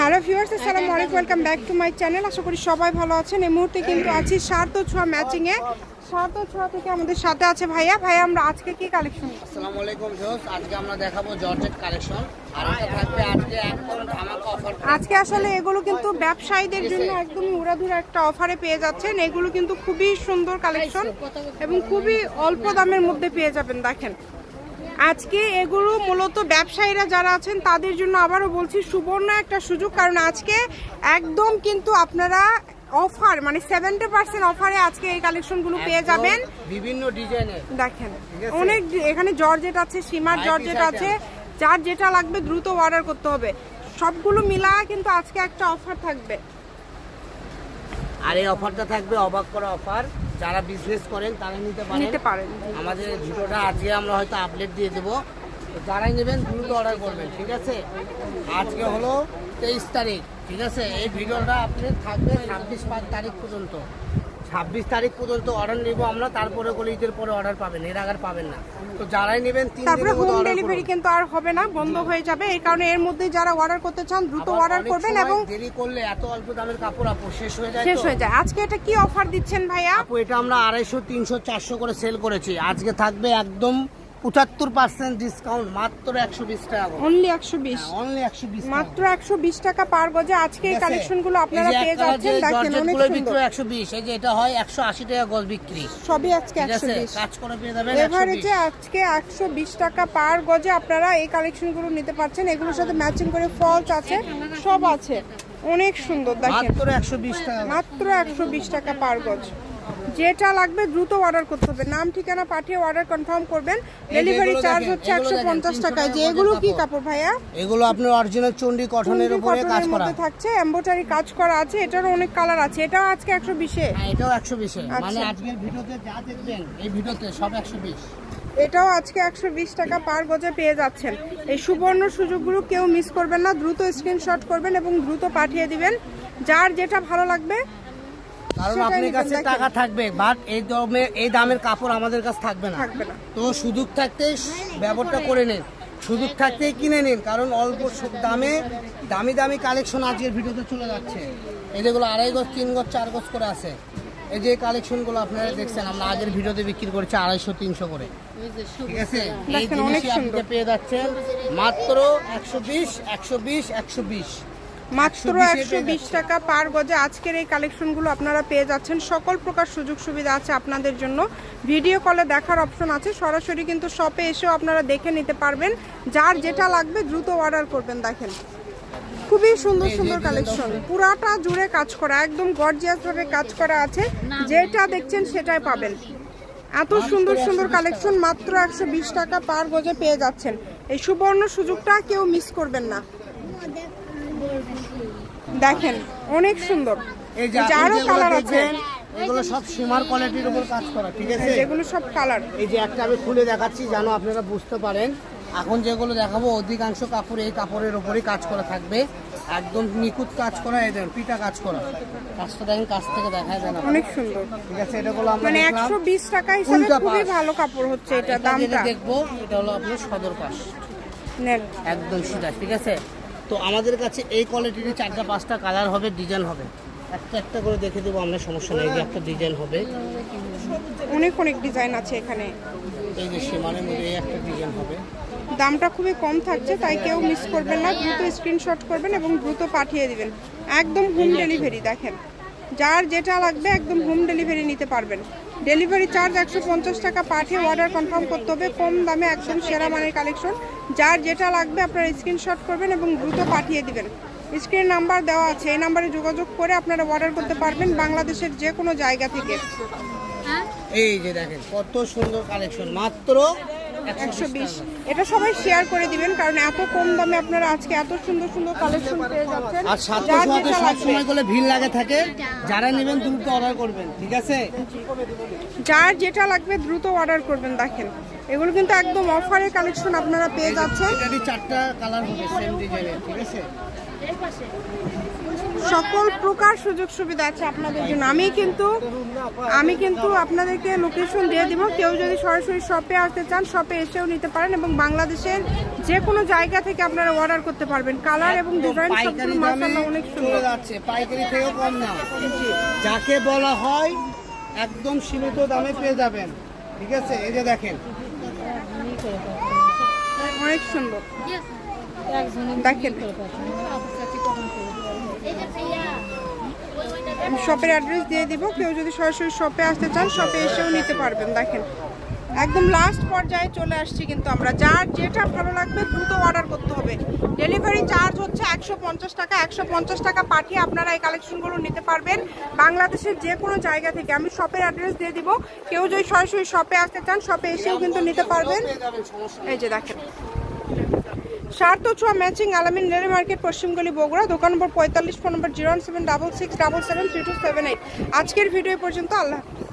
Hello viewers, আসসালামু আলাইকুম, welcome back to my channel. আশা করি সবাই ভালো আছেন। এই মুহূর্তে কিন্তু আছি সার্থ ছোঁয়া ম্যাচিংয়ে। সার্থ ছোঁয়া থেকে আমাদের সাথে আছে ভাইয়া। আমরা আজকে কি কালেকশন? আসসালামু আলাইকুম ভিউয়ার্স, আজকে আমরা দেখাবো জর্জেট কালেকশন। আর এটা থাকবে আজকে একদম ধামাকা অফার। আজকে আসলে এগুলো কিন্তু ব্যবসায়ীদের জন্য একদম উড়াধুরা একটা অফারে পেয়ে যাচ্ছেন। এগুলো কিন্তু খুবই সুন্দর কালেকশন এবং খুবই অল্প দামের মধ্যে পেয়ে যাবেন। দেখেন আজকে এগুলো মূলত ব্যবসায়ীরা যারা আছেন তাদের জন্য আবারও বলছি সুবর্ণ একটা সুযোগ, কারণ আজকে একদম কিন্তু আপনারা অফার মানে 70% অফারে আজকে এই কালেকশনগুলো পেয়ে যাবেন বিভিন্ন ডিজাইনের। দেখেন অনেক এখানে জর্জেট আছে, সীমার জর্জেট আছে, যার যেটা লাগবে দ্রুত অর্ডার করতে হবে। সবগুলো মিলা কিন্তু আজকে একটা অফার থাকবে। আর এই অফারটা থাকবে অবাক করা অফার। যারা বিজনেস করেন তারা নিতে পারেন। আমাদের ভিডিওটা আজকে আমরা হয়তো আপডেট দিয়ে দেবো, যারাই নেবেন দ্রুত অর্ডার করবেন, ঠিক আছে? আজকে হলো 23 তারিখ, ঠিক আছে? এই ভিডিওটা আপনি থাকবে 26 তারিখ পর্যন্ত। 26 তারিখ পর্যন্ত অর্ডার নেব আমরা, তারপরে কোনো ঈদের পরে অর্ডার পাবেন, এর আগে পাবেন না। তো যারাই নেবেন 3 দিনের মধ্যে হোম ডেলিভারি কিন্তু আর হবে না, বন্ধ হয়ে যাবে। এই কারণে এর মধ্যে যারা অর্ডার করতে চান দ্রুত অর্ডার করবেন। এবং দেরি করলে এত অল্প দামের কাপড় আপু শেষ হয়ে যায়। আজকে এটা কি অফার দিচ্ছেন ভাইয়া? আপু এটা আমরা 250, 300, 400 করে সেল করেছি। আজকে থাকবে একদম 75% ডিসকাউন্ট, মাত্র 120 টাকা। অনলি 120, অনলি 120, মাত্র 120 টাকা পার গজে আজকে এই কালেকশনগুলো আপনারা পেয়ে যাচ্ছেন। দেখেন অনেক সুন্দর। 120, এই যে এটা হয় 180 টাকা গজ বিক্রি, সবই আজকে 120 কাজ করে পেয়ে যাবেন। এভারেজে আজকে 120 টাকা পার গজে আপনারা এই কালেকশনগুলো নিতে পারছেন। এগুলোর সাথে ম্যাচিং করে ফলস আছে, সব আছে, অনেক সুন্দর। দেখেন মাত্র 120 টাকা, মাত্র 120 টাকা পার গজ। যেটা লাগবে দ্রুত অর্ডার করতে হবে, নাম ঠিকানা পাঠিয়ে অর্ডার কনফার্ম করবেন। ডেলিভারি চার্জ হচ্ছে 150 টাকা। যে এগুলো কি কাপড় ভাইয়া? এগুলো আপনার অরিজিনাল চন্ডি কটনের উপরে কাজ করা থাকছে, এমব্রয়ডারি কাজ করা আছে। এটারও অনেক কালার আছে। এটাও আজকে 120 এ। হ্যাঁ, এটাও 120 এ। মানে আজকের ভিডিওতে যা দেখবেন এই ভিডিওতে সব 120। এটাও আজকে 120 টাকা পার গজে পেয়ে যাচ্ছেন। এই সুবর্ণ সুযোগগুলো কেউ মিস করবেন না, দ্রুত স্ক্রিনশট করবেন এবং দ্রুত পাঠিয়ে দিবেন। যার যেটা ভালো লাগবে, কারণ আপনার কাছে টাকা থাকবে বাট এই দামের কাপড় আমাদের কাছে থাকবে না। তো সুযোগ থাকতে ব্যবহারটা করে নিন, সুযোগ থাকতে কিনে নিন, কারণ অল্প দামে দামি দামি কালেকশন আজকের ভিডিওতে চলে যাচ্ছে। এই যেগুলো 2.5 গজ, 3 গজ, 4 গজ করে আছে, এই যে কালেকশনগুলো আপনারা দেখছেন আমরা আগের ভিডিওতে বিক্রি করেছি 250, 300 করে, ঠিক আছে? এই জিনিসই আপনি পেয়ে যাচ্ছেন মাত্র 120 মাত্র 120 টাকা পার গজে আজকের এই কালেকশনগুলো আপনারা পেয়ে যাচ্ছেন। সকল প্রকার সুযোগ সুবিধা আছে আপনাদের জন্য। ভিডিও কলে দেখার অপশন আছে, সরাসরি কিন্তু শপে এসেও আপনারা দেখে নিতে পারবেন। যার যেটা লাগবে দ্রুত অর্ডার করবেন। দেখেন খুবই সুন্দর সুন্দর কালেকশন, পুরাটা জুড়ে কাজ করা, একদম গর্জিয়াস ভাবে কাজ করা আছে। যেটা দেখছেন সেটাই পাবেন। এত সুন্দর সুন্দর কালেকশন মাত্র 120 টাকা পার গজে পেয়ে যাচ্ছেন। এই সুবর্ণ সুযোগটা কেউ মিস করবেন না। দেখেন অনেক সুন্দর, যারও কালার আছে। এগুলো সব সীমার কোয়ালিটির উপর কাজ করা, ঠিক আছে? এগুলো সব কালার। এই যে একটা আমি খুলে দেখাচ্ছি যেন আপনারা বুঝতে পারেন। এখন যেগুলো দেখাবো অধিকাংশ কাপড় এই কাপড়ের উপরই কাজ করা থাকবে, একদম নিখুঁত কাজ করা। এই দেখেন পিটা কাজ করা, কাজটা দেখেন, কাছ থেকে দেখায় দেন, অনেক সুন্দর, ঠিক আছে? এটা হলো আমরা মানে 120 টাকা হিসেবে খুবই ভালো কাপড় হচ্ছে। এটা দামটা দেখবো, এটা হলো আপনার সদর পাশ একদম সিধা, ঠিক আছে? তো আমাদের কাছে এই কোয়ালিটির 4টা 5টা কালার হবে, ডিজাইন হবে, একটা একটা করে দেখে দেবো আমরা, সমস্যা নেই। একটা ডিজাইন হবে, অনেক অনেক ডিজাইন আছে এখানে। এই যে সীমানের মধ্যে এই একটা ডিজাইন হবে। দামটা খুবই কম থাকছে, তাই কেউ মিস করবেন না, দ্রুত স্ক্রিনশট করবেন এবং দ্রুত পাঠিয়ে দিবেন। একদম হোম ডেলিভারি। দেখেন যার যেটা লাগবে একদম হোম ডেলিভারি নিতে পারবেন। ডেলিভারি চার্জ 150 টাকা পাঠিয়ে অর্ডার কনফার্ম করতে হবে। কম দামে একদম সেরা মানের কালেকশন। যার যেটা লাগবে আপনারা স্ক্রিনশট করবেন এবং দ্রুত পাঠিয়ে দিবেন। স্ক্রিন নাম্বার দেওয়া আছে, এই নাম্বারে যোগাযোগ করে আপনারা অর্ডার করতে পারবেন বাংলাদেশের যে কোনো জায়গা থেকে। এই যে দেখেন কত সুন্দর কালেকশন, মাত্র 120। এটা সবাই শেয়ার করে দিবেন, কারণ এত কম দামে আপনারা আজকে এত সুন্দর সুন্দর কালেকশন পেয়ে যাচ্ছেন। আর সাথে সব সময় করে ভিড় লাগে থাকে, যারা নেবেন দ্রুত অর্ডার করবেন, ঠিক আছে? যার যেটা লাগবে দ্রুত অর্ডার করবেন। দেখেন এগুলো কিন্তু একদম অফারের কালেকশন আপনারা পেয়ে যাচ্ছেন। এটারই 4টা কালার হবে সেম ডিজাইনের, ঠিক আছে? সকল প্রকার সুযোগ সুবিধা আছে আপনাদের জন্য। আমি কিন্তু আপনাদেরকে লোকেশন দিয়ে দিব, কেউ যদি সরাসরি শপে আসতে চান শপে এসেও নিতে পারেন এবং বাংলাদেশের যে কোনো জায়গা থেকে আপনারা অর্ডার করতে পারবেন। কালার এবং ডিজাইন সবগুলো মাশাআল্লাহ অনেক সুন্দর যাচ্ছে, পাইকারি থেকেও কম না, যাকে বলা হয় একদম সীমিত দামে পেয়ে যাবেন। ঠিক আছে, এই যে দেখেন অনেক সুন্দর, দেখেন শপের অ্যাড্রেস দিয়ে দিব, কেউ যদি সরাসরি শপে আসতে চান শপে এসেও নিতে পারবেন। দেখেন একদম লাস্ট পর্যায়ে চলে আসছি কিন্তু আমরা, যার যেটা ভালো লাগবে দ্রুত অর্ডার করতে হবে। ডেলিভারি চার্জ হচ্ছে 150 টাকা, 150 টাকা পাঠিয়ে আপনারা এই কালেকশনগুলো নিতে পারবেন বাংলাদেশের যে কোনো জায়গা থেকে। আমি শপের অ্যাড্রেস দিয়ে দিব, কেউ যদি সরাসরি শপে আসতে চান শপে এসেও কিন্তু নিতে পারবেন। এই যে দেখেন শার্ট ও ছোঁয়া ম্যাচিং আলামিন রেল মার্কেট পশ্চিমগলি বগুড়া, দোকান নম্বর 45, ফোন নম্বর 01766773278। আজকের ভিডিও পর্যন্ত, আল্লাহ হাফেজ।